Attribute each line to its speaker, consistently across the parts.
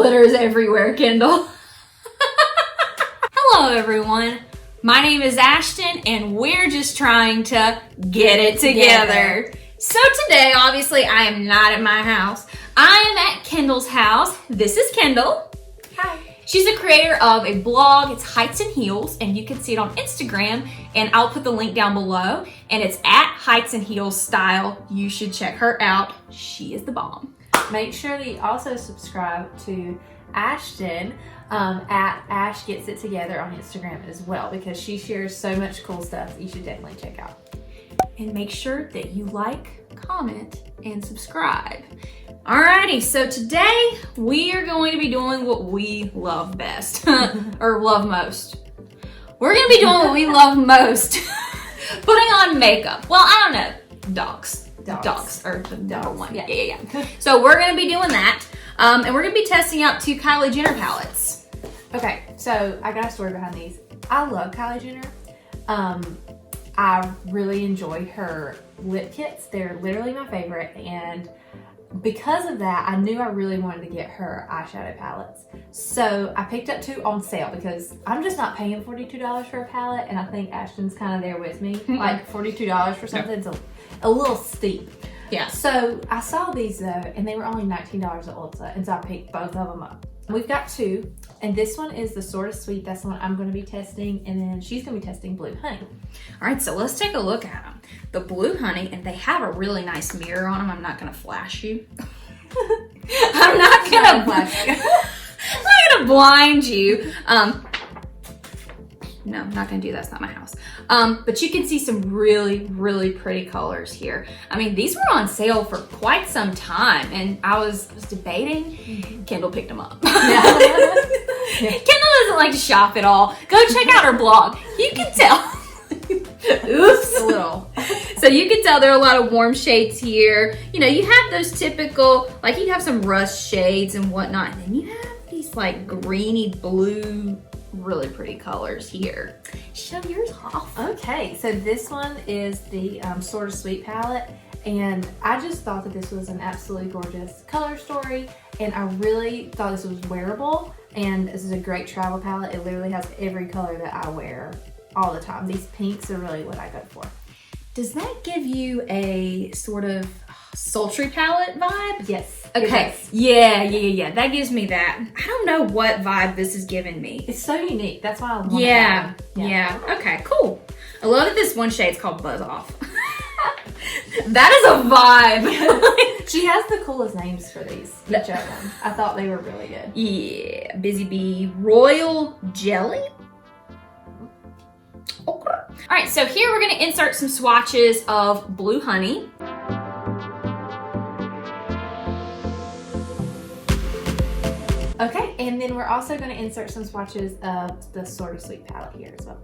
Speaker 1: glitters everywhere, Kendall. Hello, everyone. My name is Ashton, and we're just trying to get it together. So today, obviously, I am not at my house. I am at Kendall's house. This is Kendall.
Speaker 2: Hi.
Speaker 1: She's a creator of a blog. It's Heights and Heels, and you can see it on Instagram, and I'll put the link down below, and it's at Heights and Heels Style. You should check her out. She is the bomb.
Speaker 2: Make sure that you also subscribe to Ashton at Ash Gets It Together on Instagram as well, because she shares so much cool stuff that you should definitely check out.
Speaker 1: And make sure that you like, comment, and subscribe. Alrighty, so today we are going to be doing what we love best, or love most. We're gonna be doing what we love most, putting on makeup. Well, I don't know, dogs are the number one. Yeah. So we're gonna be doing that, and we're gonna be testing out 2 Kylie Jenner palettes.
Speaker 2: Okay, so I got a story behind these. I love Kylie Jenner. I really enjoy her lip kits. They're literally my favorite, and because of that, I knew I really wanted to get her eyeshadow palettes. So I picked up 2 on sale because I'm just not paying $42 for a palette, and I think Ashton's kind of there with me. Like $42 for something is a little steep.
Speaker 1: Yeah.
Speaker 2: So I saw these though, and they were only $19 at Ulta, and so I picked both of them up. We've got 2, and this one is the Sorta Sweet. That's the one I'm going to be testing, and then she's going to be testing Blue Honey.
Speaker 1: All right, so let's take a look at them. The Blue Honey, and they have a really nice mirror on them. I'm not going to flash you. I'm not going to flash you. I'm not going to blind you. No, I'm not going to do that. It's not my house. But you can see some really, really pretty colors here. I mean, these were on sale for quite some time, and I was debating. Kendall picked them up. Yeah. Kendall doesn't like to shop at all. Go check out her blog. You can tell. Oops.
Speaker 2: A little.
Speaker 1: So you can tell there are a lot of warm shades here. You know, you have those typical, like you have some rust shades and whatnot, and then you have these like greeny blue, really pretty colors here. Show yours off.
Speaker 2: Okay, so this one is the Sorta Sweet palette, and I just thought that this was an absolutely gorgeous color story, and I really thought this was wearable, and this is a great travel palette. It literally has every color that I wear all the time. These pinks are really what I go for.
Speaker 1: Does that give you a sort of sultry palette vibe?
Speaker 2: Yes.
Speaker 1: Okay. Yeah. That gives me that. I don't know what vibe this is giving me.
Speaker 2: It's so unique. That's why I love
Speaker 1: Yeah. Okay, cool. I love that this one shade's called Buzz Off. That is a vibe.
Speaker 2: She has the coolest names for these, each of them. I thought they were really good.
Speaker 1: Yeah. Busy Bee Royal Jelly. Okay. All right, so here we're going to insert some swatches of Blue Honey.
Speaker 2: Okay, and then we're also going to insert some swatches of the Sorta Sweet palette here as well.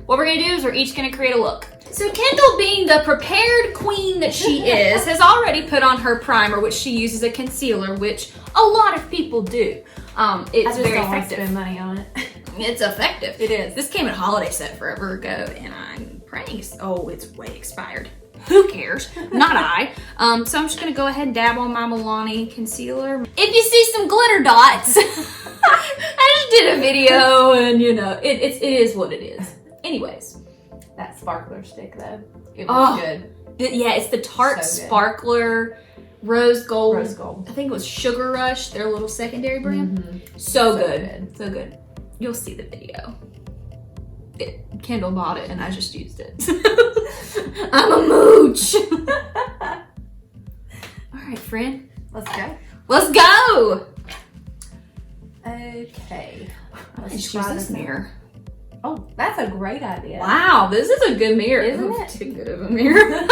Speaker 1: What we're going to do is we're each going to create a look. So Kendall, being the prepared queen that she is, has already put on her primer, which she uses a concealer, which a lot of people do. It's very effective.
Speaker 2: Spend money on it.
Speaker 1: It's effective.
Speaker 2: It is.
Speaker 1: This came in a holiday set forever ago, and I'm praying. Oh, it's way expired. Who cares? Not I. So I'm just gonna go ahead and dab on my Milani concealer. If you see some glitter dots, I just did a video, and you know, it is what it is. Anyways,
Speaker 2: that sparkler stick though, it was good.
Speaker 1: Yeah, it's the Tarte Sparkler Rose Gold.
Speaker 2: Rose Gold.
Speaker 1: I think it was Sugar Rush, their little secondary brand. So good. You'll see the video. Kendall bought it and I just used it. I'm a mooch. All right, friend.
Speaker 2: Let's go.
Speaker 1: Let's go.
Speaker 2: Okay.
Speaker 1: Let's use this mirror.
Speaker 2: Oh, that's a great idea.
Speaker 1: Wow, this is a good mirror.
Speaker 2: Isn't it?
Speaker 1: Too good of a mirror.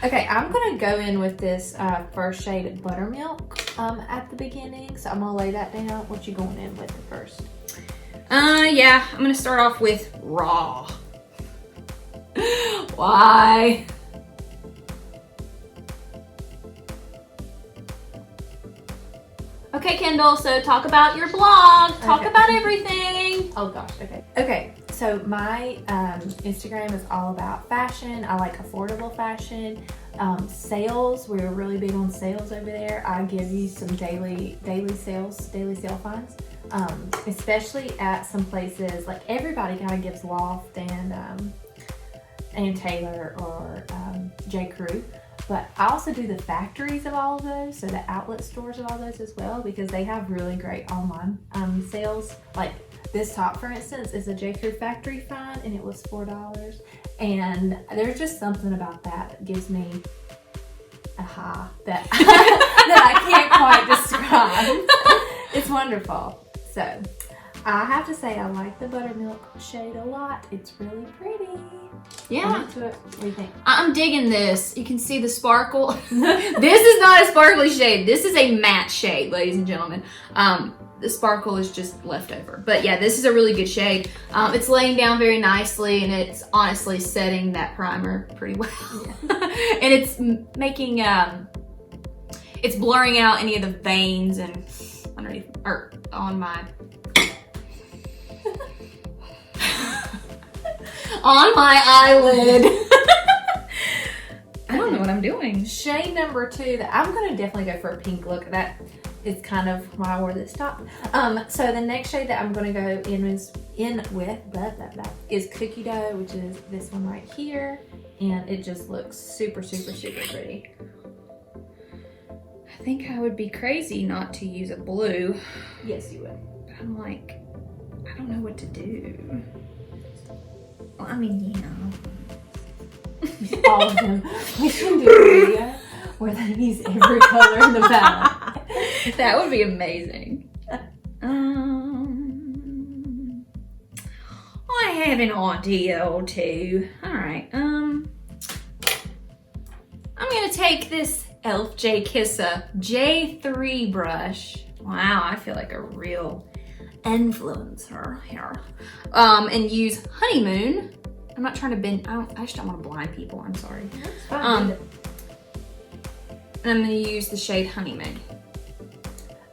Speaker 2: Okay, I'm gonna go in with this first shade of Buttermilk at the beginning. So I'm gonna lay that down. What you going in with first?
Speaker 1: Yeah, I'm gonna start off with Raw. Why? Okay, Kendall, so talk about your blog. Talk about everything.
Speaker 2: Oh gosh, okay. Okay, so my Instagram is all about fashion. I like affordable fashion. Sales, we're really big on sales over there. I give you some daily sale finds. Especially at some places, like everybody kind of gives Loft and Taylor or J. Crew. But I also do the factories of all of those, so the outlet stores of all those as well, because they have really great online sales. Like this top, for instance, is a J. Crew factory find, and it was $4. And there's just something about that gives me a high that that I can't quite describe. It's wonderful. So I have to say I like the buttermilk shade a lot. It's really pretty.
Speaker 1: Yeah.
Speaker 2: Into it. What do you think?
Speaker 1: I'm digging this. You can see the sparkle. This is not a sparkly shade. This is a matte shade, ladies and gentlemen. The sparkle is just left over. But yeah, this is a really good shade. It's laying down very nicely, and it's honestly setting that primer pretty well. Yeah. And it's making, it's blurring out any of the veins and underneath, or on my on my eyelid. I don't know what I'm doing.
Speaker 2: Shade number 2, that I'm gonna definitely go for a pink look. That is kind of why I wore this top. So the next shade that I'm gonna go in with is Cookie Dough, which is this one right here, and it just looks super, super, super pretty.
Speaker 1: I think I would be crazy not to use a blue.
Speaker 2: Yes, you would.
Speaker 1: But I'm like, I don't know what to do. Well, I mean, yeah.
Speaker 2: All of them. We should do a video where they use every color in the palette.
Speaker 1: That would be amazing. I have an idea or two. All right. I'm gonna take this Elf J Kissa J3 brush. Wow, I feel like a real influencer here. And use Honeymoon. I'm not trying to bend. I just don't want to blind people. I'm sorry.
Speaker 2: That's fine.
Speaker 1: And I'm gonna use the shade Honeymoon.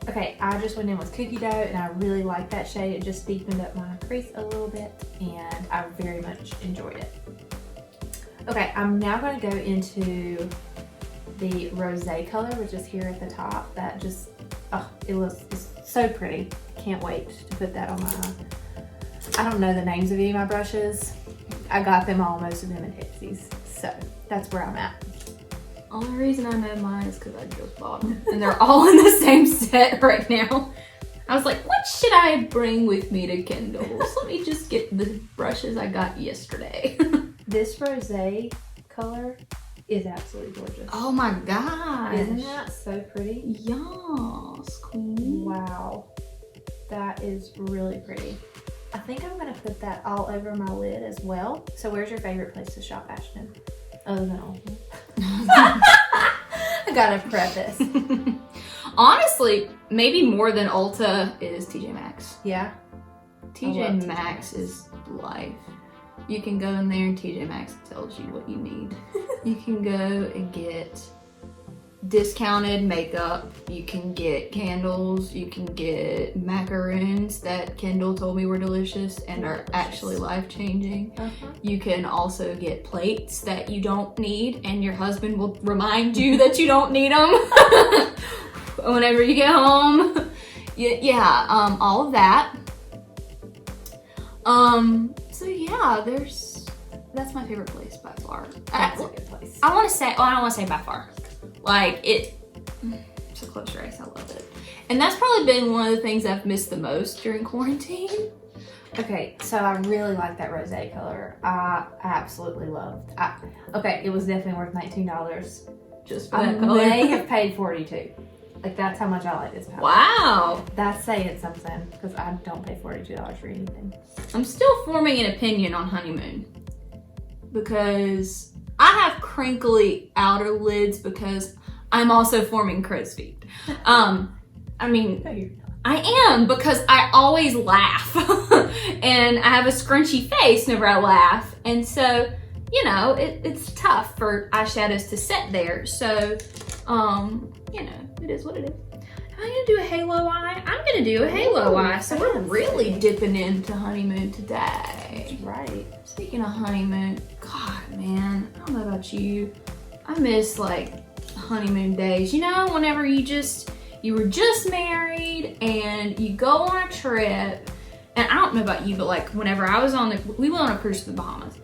Speaker 2: Okay, I just went in with Cookie Dough, and I really like that shade. It just deepened up my crease a little bit, and I very much enjoyed it. Okay, I'm now going to go into the rosé color, which is here at the top. That just, oh, it's so pretty. Can't wait to put that on my eye. I don't know the names of any of my brushes. I got them all, most of them in Ipsy's, so that's where I'm at.
Speaker 1: Only reason I know mine is because I just bought them. And they're all in the same set right now. I was like, what should I bring with me to Kendall's? Let me just get the brushes I got yesterday.
Speaker 2: This rosé color is absolutely gorgeous.
Speaker 1: Oh my gosh.
Speaker 2: Isn't that so pretty?
Speaker 1: Yes, queen.
Speaker 2: Wow. That is really pretty. I think I'm going to put that all over my lid as well. So where's your favorite place to shop, Ashton? Other than Ulta. I gotta preface.
Speaker 1: Honestly, maybe more than Ulta is TJ Maxx.
Speaker 2: Yeah.
Speaker 1: TJ Maxx is life. You can go in there and TJ Maxx tells you what you need. You can go and get discounted makeup, you can get candles, you can get macaroons that Kendall told me were delicious and are actually life-changing. You can also get plates that you don't need, and your husband will remind you that you don't need them whenever you get home. All of that. So yeah, that's my favorite place by far.
Speaker 2: That's a good place.
Speaker 1: I want to say, well, I don't want to say by far. Like, it's a close race. I love it. And that's probably been one of the things I've missed the most during quarantine.
Speaker 2: Okay, so I really like that rosé color. I absolutely loved. Okay, it was definitely worth $19
Speaker 1: just for that color.
Speaker 2: I may have paid $42. Like, that's how much I like this palette.
Speaker 1: Wow.
Speaker 2: That's saying something, because I don't pay $42 for anything.
Speaker 1: I'm still forming an opinion on Honeymoon, because I have crinkly outer lids because I'm also forming crow's feet. I mean,
Speaker 2: No, you're not.
Speaker 1: I am, because I always laugh and I have a scrunchy face whenever I laugh. And so, you know, it's tough for eyeshadows to set there. So, you know, it is what it is. Am I gonna do a halo eye? I'm gonna do a halo eye. So we're really dipping into Honeymoon today.
Speaker 2: That's right.
Speaker 1: Speaking of Honeymoon, God, man, I don't know about you. I miss like honeymoon days. You know, whenever you were just married and you go on a trip. And I don't know about you, but like whenever I was we went on a cruise to the Bahamas.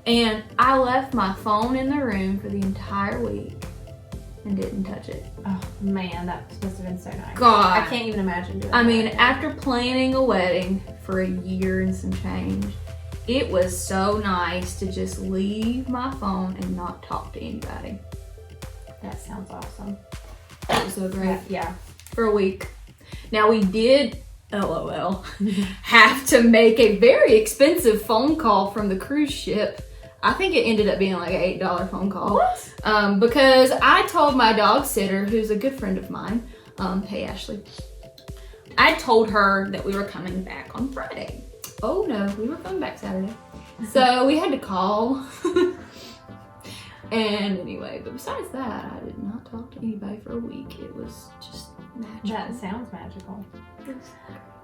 Speaker 1: And I left my phone in the room for the entire week and didn't touch it.
Speaker 2: Oh man, that must have been so nice.
Speaker 1: God.
Speaker 2: I can't even imagine doing that.
Speaker 1: I mean, after planning a wedding for a year and some change, it was so nice to just leave my phone and not talk to anybody.
Speaker 2: That sounds awesome.
Speaker 1: It was so great.
Speaker 2: Yeah.
Speaker 1: For a week. Now we did, LOL, have to make a very expensive phone call from the cruise ship. I think it ended up being like an $8 phone call.
Speaker 2: What?
Speaker 1: Because I told my dog sitter, who's a good friend of mine, hey Ashley, I told her that we were coming back on Friday. Oh no, we were coming back Saturday. So we had to call. And anyway, but besides that, I did not talk to anybody for a week. It was just magical.
Speaker 2: That sounds magical.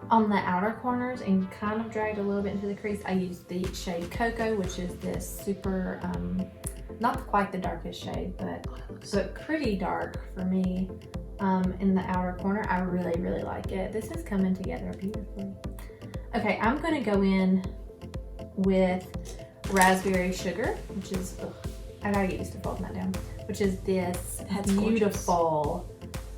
Speaker 2: On the outer corners and kind of dragged a little bit into the crease, I used the shade Cocoa, which is this super, not quite the darkest shade, but pretty dark for me. In the outer corner, I really, really like it. This is coming together beautifully. Okay, I'm gonna go in with Raspberry Sugar, which is, I gotta get used to folding that down, which is this beautiful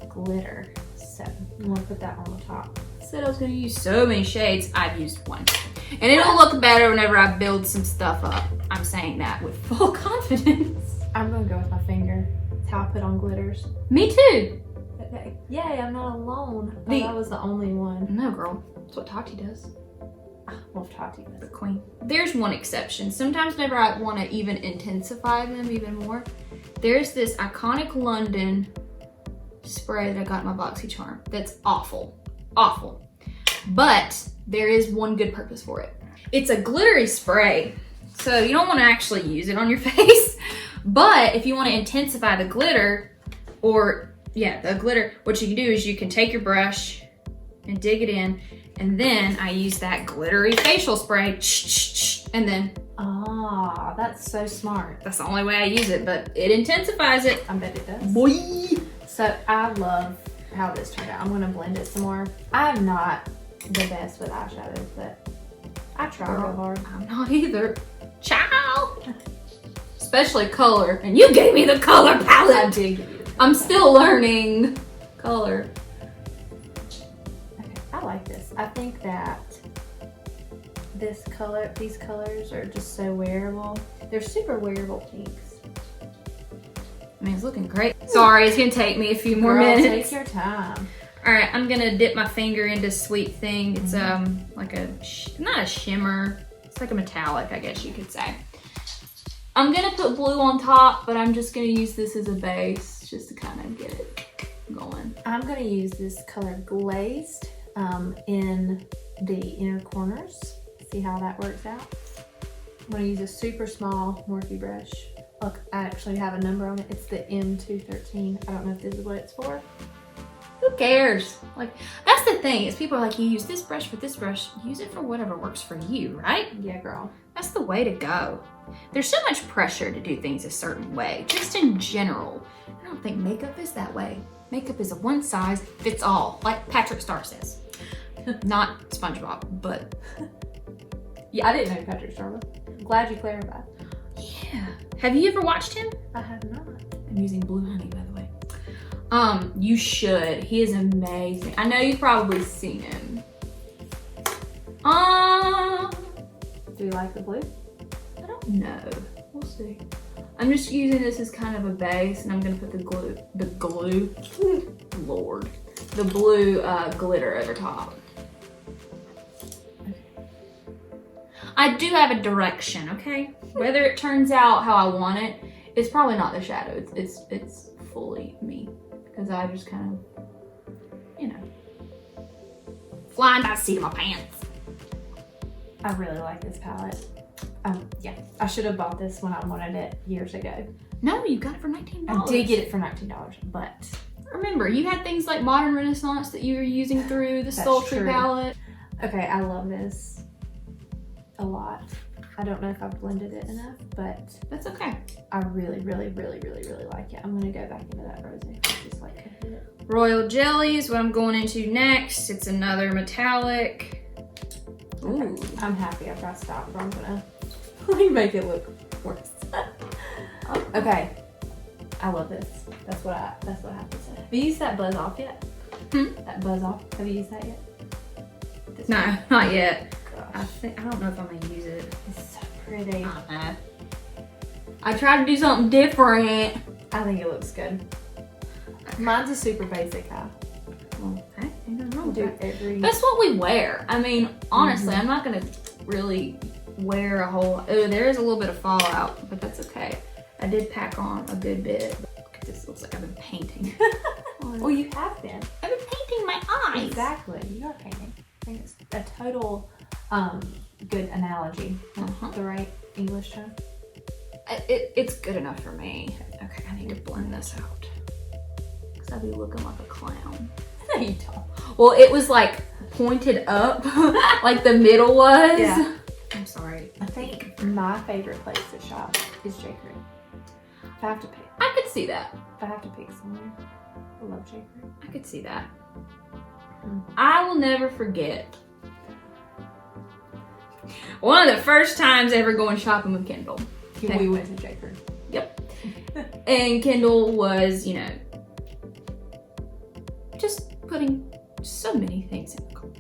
Speaker 2: glitter. So I'm gonna put that on the top.
Speaker 1: I said I was gonna use so many shades. I've used one. And it'll look better whenever I build some stuff up. I'm saying that with full confidence.
Speaker 2: I'm gonna go with my finger. That's how I put on glitters.
Speaker 1: Me too.
Speaker 2: Okay. Yay, I'm not alone. I thought I was the only one.
Speaker 1: No, girl. That's what Tati does.
Speaker 2: Well, Tati does.
Speaker 1: The queen. There's one exception. Sometimes whenever I want to even intensify them even more, there's this iconic London spray that I got in my BoxyCharm that's awful. Awful. But there is one good purpose for it. It's a glittery spray, so you don't want to actually use it on your face. But if you want to intensify the glitter, the glitter, what you can do is you can take your brush and dig it in, and then I use that glittery facial spray, and then...
Speaker 2: Ah, that's so smart.
Speaker 1: That's the only way I use it, but it intensifies it.
Speaker 2: I bet it does.
Speaker 1: Boy!
Speaker 2: So I love how this turned out. I'm gonna blend it some more. I'm not the best with eyeshadows, but I try real hard.
Speaker 1: I'm not either. Ciao! Especially color, and you gave me the color palette.
Speaker 2: I did give you the
Speaker 1: I'm still learning color.
Speaker 2: Okay, I like this. I think that these colors are just so wearable. They're super wearable pinks.
Speaker 1: I mean, it's looking great. Sorry, it's gonna take me a few more minutes.
Speaker 2: Take your time.
Speaker 1: All right, I'm gonna dip my finger into Sweet Thing. It's like not a shimmer. It's like a metallic, I guess you could say. I'm gonna put blue on top, but I'm just gonna use this as a base just to kind of get it going.
Speaker 2: I'm gonna use this color Glazed in the inner corners. See how that works out. I'm gonna use a super small Morphe brush. Look, I actually have a number on it. It's the M213. I don't know if this is what it's for.
Speaker 1: Who cares? Like, that's the thing, is people are like, you use this brush for this brush, use it for whatever works for you, right?
Speaker 2: Yeah, girl.
Speaker 1: That's the way to go. There's so much pressure to do things a certain way, just in general. I don't think makeup is that way. Makeup is a one size fits all, like Patrick Star says. Not SpongeBob, but...
Speaker 2: Yeah, I didn't know Patrick Star was. I'm glad you clarified.
Speaker 1: Yeah. Have you ever watched him?
Speaker 2: I have not.
Speaker 1: I'm using Blue Honey, by the way. You should. He is amazing. I know you've probably seen him.
Speaker 2: Do you like the blue?
Speaker 1: I don't know. We'll see. I'm just using this as kind of a base, and I'm gonna put the blue glitter over top. I do have a direction, okay? Whether it turns out how I want it, it's probably not the shadow. It's fully me, because I just kind of, you know, flying by the seat of my pants.
Speaker 2: I really like this palette. Yeah, I should have bought this when I wanted it years ago.
Speaker 1: No, you got it for $19.
Speaker 2: I did get it for $19, but
Speaker 1: remember, you had things like Modern Renaissance that you were using through the Sultry palette.
Speaker 2: Okay, I love this a lot. I don't know if I've blended it enough, but
Speaker 1: That's okay.
Speaker 2: I really, really, really, really, really like it. I'm gonna go back into that rosé. Just like a bit.
Speaker 1: Royal Jelly is what I'm going into next. It's another metallic. Ooh.
Speaker 2: Okay. I'm happy after I stopped, but I'm gonna like make it look worse. Okay. I love this. That's what I have to say. Have you used that buzz off yet? That buzz off. Have you used that yet? This
Speaker 1: No,
Speaker 2: one?
Speaker 1: not yet.
Speaker 2: Gosh.
Speaker 1: I don't know if I'm gonna use it.
Speaker 2: It's so pretty.
Speaker 1: I tried to do something different.
Speaker 2: I think it looks good. Mine's a super basic high.
Speaker 1: Well, hey, ain't nothing wrong with
Speaker 2: Do
Speaker 1: that.
Speaker 2: every.
Speaker 1: That's what we wear. I mean, honestly, I'm not gonna really wear a whole. Oh, there is a little bit of fallout, but that's okay. I did pack on a good bit. Look at this. Looks like I've been painting.
Speaker 2: Well, you have been.
Speaker 1: I've been painting my eyes.
Speaker 2: Exactly. You are painting. I think it's a total good analogy. The right English term.
Speaker 1: It's good enough for me. Okay, I need to blend this out. Because I'd be looking like a clown.
Speaker 2: No, you don't.
Speaker 1: Well, it was like pointed up, like the middle was.
Speaker 2: Yeah.
Speaker 1: I'm sorry.
Speaker 2: I think my favorite place to shop is J. Crew. If I have to pick,
Speaker 1: I could see that.
Speaker 2: if I have to pick somewhere, I love J. Crew.
Speaker 1: I could see that. I will never forget one of the first times ever going shopping with Kendall. Okay.
Speaker 2: We went to J. Crew.
Speaker 1: Yep. And Kendall was, you know, just putting so many things in the cart.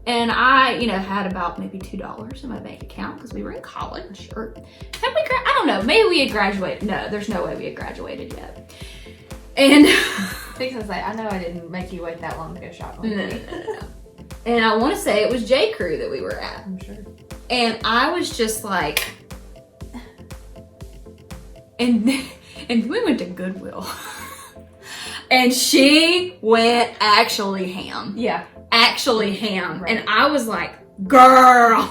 Speaker 1: And I, you know, had about maybe $2 in my bank account because we were in college. Or had we? I don't know. Maybe we had graduated. No, there's no way we had graduated yet. And
Speaker 2: I think I was like, I know I didn't make you wait that long to go shopping.
Speaker 1: No. And I want to say it was J. Crew that we were at.
Speaker 2: I'm sure.
Speaker 1: And I was just like, and we went to Goodwill. And she went actually ham.
Speaker 2: Yeah.
Speaker 1: Actually ham.
Speaker 2: Right.
Speaker 1: And I was like, girl.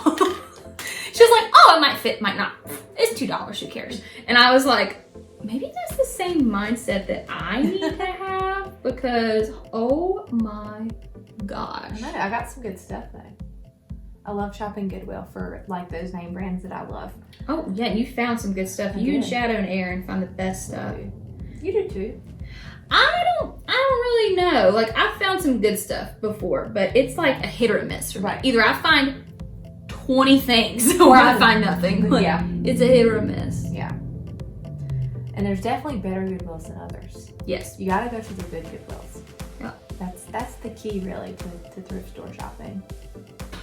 Speaker 1: She was like, oh, it might fit, might not. It's $2, who cares? And I was like, maybe that's the same mindset that I need to have because, oh my gosh.
Speaker 2: I know. I got some good stuff though. I love shopping Goodwill for like those name brands that I love.
Speaker 1: Oh yeah, you found some good stuff.
Speaker 2: I
Speaker 1: You and
Speaker 2: did.
Speaker 1: Shadow and Aaron found the best stuff.
Speaker 2: You do too.
Speaker 1: I don't really know. Like I found some good stuff before, but it's like a hit or a miss for me.
Speaker 2: Right.
Speaker 1: Either I find 20 things or I find nothing. Like,
Speaker 2: Yeah.
Speaker 1: It's a hit or a miss.
Speaker 2: Yeah. And there's definitely better Goodwills than others.
Speaker 1: Yes.
Speaker 2: You gotta go to the good Goodwills.
Speaker 1: Yeah.
Speaker 2: That's the key really to thrift store shopping.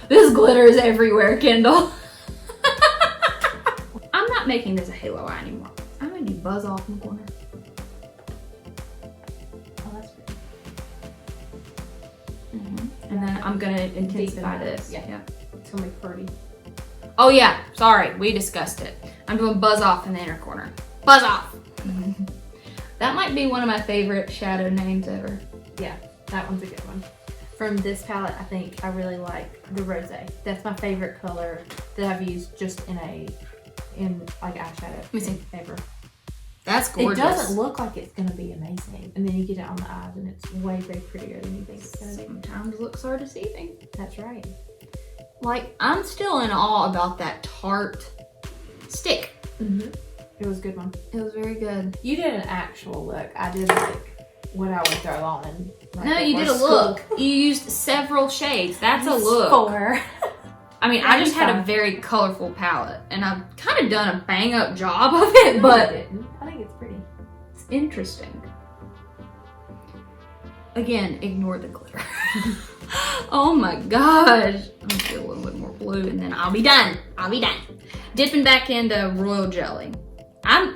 Speaker 1: This glitter is everywhere, Kendall. I'm not making this a halo eye anymore. I'm gonna do buzz off in the corner.
Speaker 2: Oh, that's pretty.
Speaker 1: And then I'm gonna intensify
Speaker 2: Deepen
Speaker 1: this.
Speaker 2: that.
Speaker 1: Yeah.
Speaker 2: It's gonna be pretty.
Speaker 1: Oh yeah, sorry, we discussed it. I'm doing buzz off in the inner corner. Buzz off. That might be one of my favorite shadow names ever.
Speaker 2: Yeah, that one's a good one. From this palette, I think I really like the rosé. That's my favorite color that I've used just in like eyeshadow.
Speaker 1: Let me see.
Speaker 2: Ever.
Speaker 1: That's gorgeous.
Speaker 2: It doesn't look like it's gonna be amazing, and then you get it on the eyes, and it's way prettier than you think it's gonna be.
Speaker 1: Sometimes looks are deceiving.
Speaker 2: That's right.
Speaker 1: Like, I'm still in awe about that Tarte stick.
Speaker 2: It was a good one.
Speaker 1: It was very good.
Speaker 2: You did an actual look. I did like what I would throw on and like
Speaker 1: No, you did a look. You used several shades. That's a look.
Speaker 2: 4.
Speaker 1: I mean, I just had a very colorful palette, and I've kind of done a bang up job of it, but
Speaker 2: I didn't. I think it's pretty.
Speaker 1: it's interesting. Again, ignore the glitter. Oh my gosh. I'm gonna get a little bit more blue and then I'll be done. Dipping back into royal jelly. I'm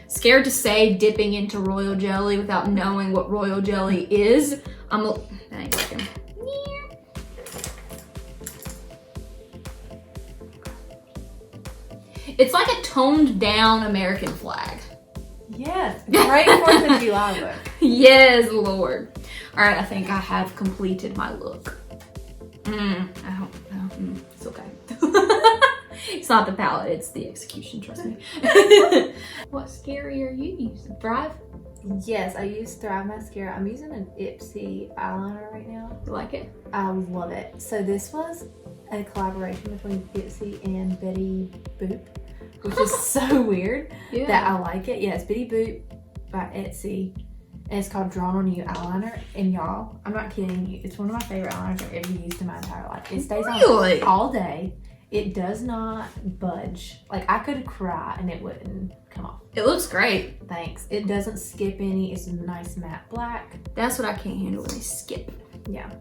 Speaker 1: scared to say dipping into royal jelly without knowing what royal jelly is. That ain't working. It's like a toned down American flag.
Speaker 2: Yes. Great 4th of July look.
Speaker 1: Yes, Lord. All right, I think I have completed my look. I don't know. It's okay. It's not the palette, it's the execution, trust me. What scary are you using? Thrive?
Speaker 2: Yes, I use Thrive Mascara. I'm using an Ipsy eyeliner right now.
Speaker 1: You like it?
Speaker 2: I love it. So this was a collaboration between Ipsy and Betty Boop, which is so weird that I like it. Yeah, it's Betty Boop by Etsy, and it's called Drawn On You eyeliner. And y'all, I'm not kidding you, it's one of my favorite eyeliners I've ever used in my entire life. It stays on all day. It does not budge. Like, I could cry and it wouldn't come off.
Speaker 1: It looks great.
Speaker 2: Thanks. It doesn't skip any. It's a nice matte black.
Speaker 1: That's what I can't handle when they skip.
Speaker 2: Yeah.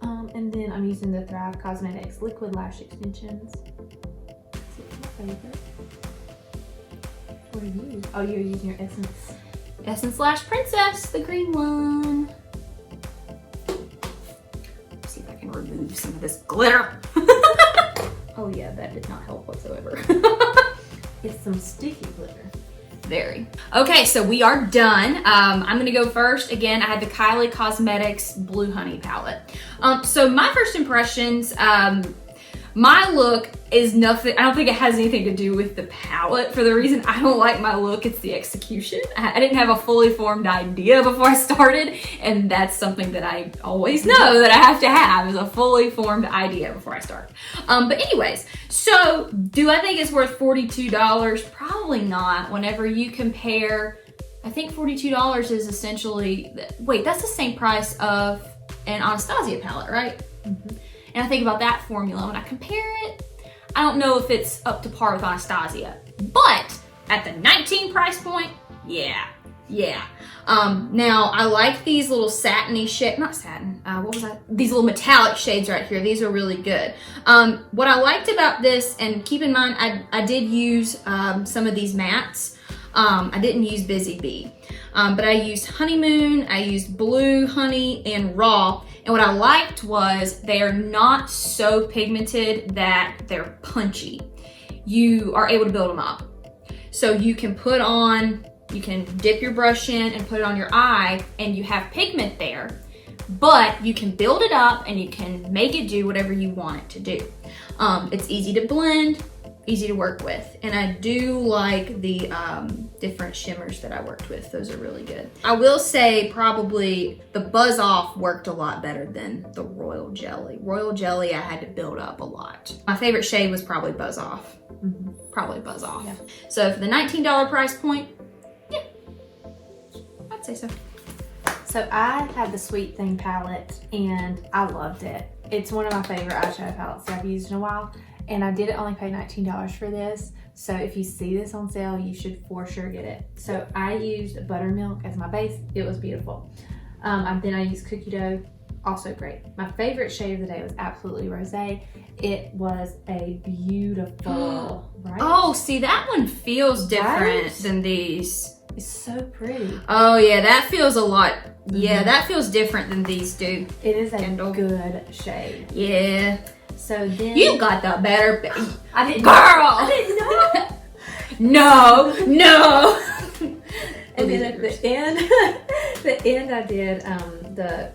Speaker 2: And then I'm using the Thrive Cosmetics Liquid Lash Extensions. It's my favorite. What are you? Oh, you're using your Essence.
Speaker 1: Essence Lash Princess, the green one. Let's see if I can remove some of this glitter. Oh yeah, that did not help whatsoever.
Speaker 2: It's some sticky glitter.
Speaker 1: Very. Okay, so we are done. I'm gonna go first. Again, I had the Kylie Cosmetics Blue Honey palette. So my first impressions, my look is nothing, I don't think it has anything to do with the palette. For the reason I don't like my look, it's the execution. I didn't have a fully formed idea before I started, and that's something that I always know that I have to have, is a fully formed idea before I start. But anyways, so do I think it's worth $42? Probably not. Whenever you compare, I think $42 is essentially, wait, that's the same price of an Anastasia palette, right?
Speaker 2: Mm-hmm.
Speaker 1: And I think about that formula, when I compare it, I don't know if it's up to par with Anastasia, but at the 19 price point, yeah. Now I like these little satiny shade, not satin, what was that? These little metallic shades right here. These are really good. What I liked about this, and keep in mind, I did use some of these mattes. I didn't use Busy Bee, but I used Honeymoon, I used Blue Honey, and Raw. And what I liked was they are not so pigmented that they're punchy. You are able to build them up. So you can put on, you can dip your brush in and put it on your eye, and you have pigment there, but you can build it up and you can make it do whatever you want it to do. It's easy to blend, easy to work with, and I do like the different shimmers that I worked with. Those are really good. I will say probably the Buzz Off worked a lot better than the Royal Jelly. Royal Jelly I had to build up a lot. My favorite shade was probably Buzz Off.
Speaker 2: Mm-hmm.
Speaker 1: Probably Buzz Off.
Speaker 2: Yeah.
Speaker 1: So for the $19 price point, yeah, I'd say so.
Speaker 2: So I had the Sweet Thing palette and I loved it. It's one of my favorite eyeshadow palettes that I've used in a while. And I did only pay $19 for this. So if you see this on sale, you should for sure get it. So I used buttermilk as my base. It was beautiful. Then I used cookie dough, also great. My favorite shade of the day was absolutely rosé. It was a beautiful, right?
Speaker 1: Oh, see, that one feels different
Speaker 2: Right?
Speaker 1: than these.
Speaker 2: It's so pretty.
Speaker 1: Oh yeah, that feels a lot. Yeah, that feels different than these do.
Speaker 2: It is a
Speaker 1: Kendall.
Speaker 2: good shade.
Speaker 1: Yeah.
Speaker 2: So then
Speaker 1: You got the better.
Speaker 2: I didn't
Speaker 1: Girl!
Speaker 2: I didn't know.
Speaker 1: No.
Speaker 2: And then at the end I did the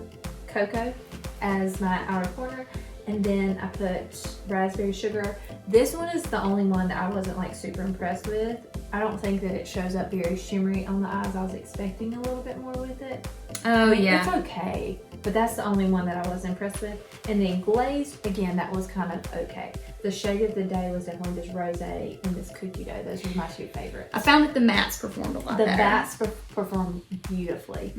Speaker 2: cocoa as my outer corner, and then I put raspberry sugar. This one is the only one that I wasn't like super impressed with. I don't think that it shows up very shimmery on the eyes. I was expecting a little bit more with it.
Speaker 1: Oh yeah.
Speaker 2: It's okay, but that's the only one that I was impressed with. And then glazed, again, that was kind of okay. The shade of the day was definitely this rosé and this cookie dough. Those were my two favorites.
Speaker 1: I found that the mattes performed a lot
Speaker 2: The
Speaker 1: better.
Speaker 2: bats performed beautifully.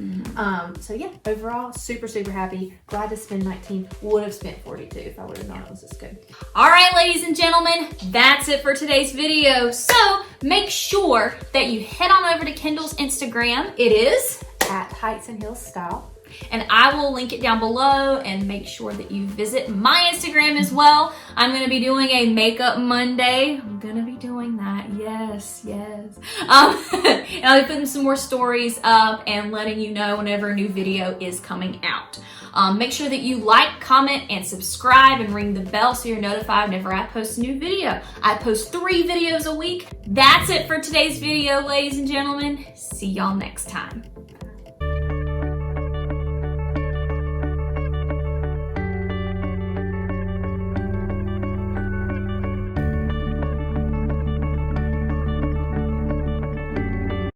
Speaker 2: So yeah, overall, super happy. Glad to spend 19. Would have spent 42 if I would have known it was this good.
Speaker 1: All right, ladies and gentlemen, that's it for today's video. So make sure that you head on over to Kendall's Instagram. It is
Speaker 2: At Heights and Hills Style.
Speaker 1: and I will link it down below, and make sure that you visit my Instagram as well. I'm gonna be doing a Makeup Monday. I'm gonna be doing that, yes. And I'll be putting some more stories up and letting you know whenever a new video is coming out. Make sure that you like, comment, and subscribe, and ring the bell so you're notified whenever I post a new video. I post 3 videos a week. That's it for today's video, ladies and gentlemen. See y'all next time.